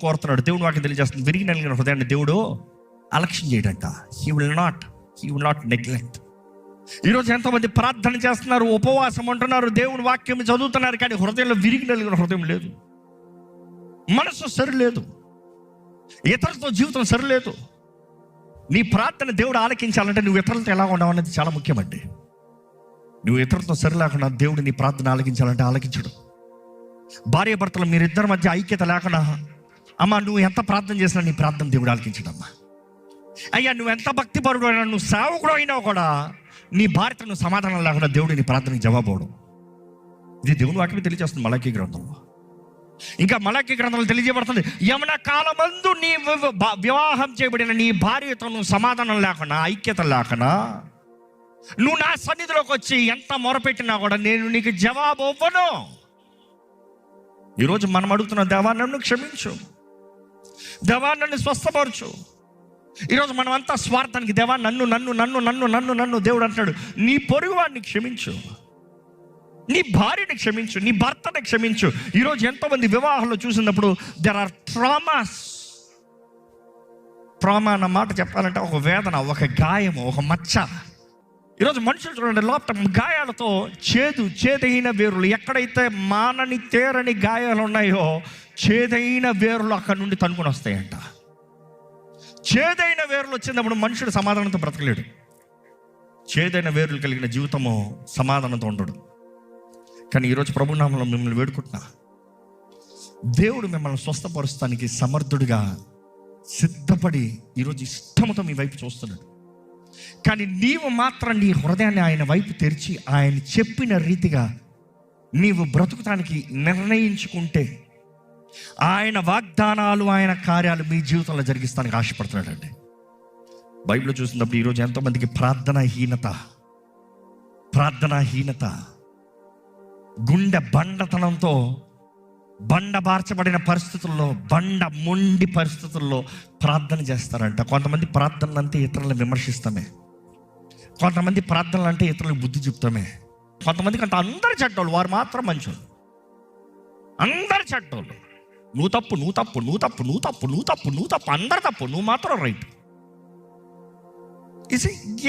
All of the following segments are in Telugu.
కోరుతున్నాడు. దేవుడు వాక్యం తెలియజేస్తుంది, విరిగి నలిగిన హృదయాన్ని దేవుడు అలక్ష్యం చేయడంట. He will not neglect. ఈరోజు ఎంతోమంది ప్రార్థన చేస్తున్నారు, ఉపవాసం అంటున్నారు, దేవుని వాక్యం చదువుతున్నారు, కానీ హృదయంలో విరిగి నలిగిన హృదయం లేదు, మనసు సరిలేదు, ఇతరులతో జీవితం సరిలేదు. నీ ప్రార్థన దేవుడు ఆలకించాలంటే నువ్వు ఇతరులతో ఎలా ఉండవు అనేది చాలా ముఖ్యమండి. నువ్వు ఇతరులతో సరి లేకుండా దేవుడు నీ ప్రార్థన ఆలకించాలంటే ఆలకించడు. భార్య భర్తలు మీరిద్దరి మధ్య ఐక్యత లేకుండా, అమ్మ నువ్వు ఎంత ప్రార్థన చేసినా నీ ప్రార్థన దేవుడు ఆలకించడమ్మా. అయ్యా నువ్వు ఎంత భక్తిపరుడు అయినా, నువ్వు సేవకుడు అయినా కూడా నీ భార్యతో నువ్వు సమాధానం లేకుండా దేవుడు నీ ప్రార్థనకి జవాబు అవడం. ఇది దేవుని వాక్యం తెలియజేస్తుంది మలాకీ గ్రంథంలో. ఇంకా మలాకీ గ్రంథంలో తెలియజేయబడుతుంది, యవన కాలమందు నీ వివాహం చేయబడిన నీ భార్యతో నువ్వు సమాధానం లేకుండా, ఐక్యత లేకుండా, నువ్వు నా సన్నిధిలోకి వచ్చి ఎంత మొరపెట్టినా కూడా నేను నీకు జవాబు ఇవ్వను. ఈరోజు మనం అడుగుతున్న, దేవా నన్ను క్షమించు, దేవా నన్ను స్వస్థపరచు. ఈరోజు మనం అంతా స్వార్థానికి, దేవా నన్ను నన్ను నన్ను నన్ను నన్ను నన్ను దేవుడు అంటాడు, నీ పొరుగు వాడిని క్షమించు, నీ భార్యని క్షమించు, నీ భర్తని క్షమించు. ఈరోజు ఎంతోమంది వివాహాల్లో చూసినప్పుడు దెర్ ఆర్ ట్రామాస్. ట్రామా అన్న మాట చెప్పాలంటే ఒక వేదన, ఒక గాయము, ఒక మచ్చ. ఈరోజు మనుషులు చూడండి, లోపల గాయాలతో చేదైన వేరులు, ఎక్కడైతే మానని తేరని గాయాలు ఉన్నాయో చేదైన వేరులు అక్కడ నుండి తనుకొని వస్తాయంట. చేదైన వేరులు వచ్చినప్పుడు మనుషుడు సమాధానంతో బ్రతకలేడు. చేదైన వేరులు కలిగిన జీవితము సమాధానంతో ఉండడు. కానీ ఈరోజు ప్రభునామంలో మిమ్మల్ని వేడుకుంటున్నా, దేవుడు మిమ్మల్ని స్వస్థపరుస్తానికి సమర్థుడిగా సిద్ధపడి ఈరోజు ఇష్టంతో మీ వైపు చూస్తున్నాడు. కానీ నీవు మాత్రం నీ హృదయాన్ని ఆయన వైపు తెరిచి ఆయన చెప్పిన రీతిగా నీవు బ్రతుకుతానికి నిర్ణయించుకుంటే ఆయన వాగ్దానాలు, ఆయన కార్యాలు మీ జీవితంలో జరిగిస్తానికి ఆశపడుతున్నాడండి. బైబిల్లో చూసినప్పుడు ఈరోజు ఎంతోమందికి ప్రార్థనాహీనత, గుండె బండతనంతో, బండబార్చబడిన పరిస్థితుల్లో, మొండి పరిస్థితుల్లో ప్రార్థన చేస్తారంట. కొంతమంది ప్రార్థనలు అంటే ఇతరులను విమర్శిస్తామే, కొంతమంది ప్రార్థనలు అంటే ఇతరులకు బుద్ధి చెప్తామే, కొంతమందికి అంటే అందరు చెడ్డోళ్ళు, వారు మాత్రం మంచోళ్ళు. అందరు చెడ్డోళ్ళు, నువ్వు తప్పు, అందరు తప్పు, నువ్వు మాత్రం రైట్.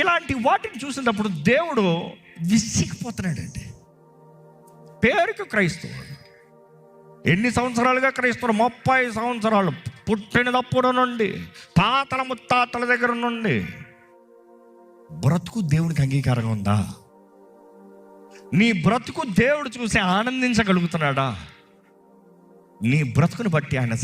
ఇలాంటి వాటిని చూసినప్పుడు దేవుడు విసిగిపోతున్నాడండి. పేరుకు క్రైస్తవుడు, ఎన్ని సంవత్సరాలుగా క్రైస్తవుడు? 30 సంవత్సరాలు. పుట్టినప్పుడు నుండి తాతల ముత్తాతల దగ్గర నుండి బ్రతుకు దేవుడికి అంగీకారంగా ఉందా? నీ బ్రతుకు దేవుడు చూసి ఆనందించగలుగుతున్నాడా? నీ బ్రతుకుని బట్టి ఆయన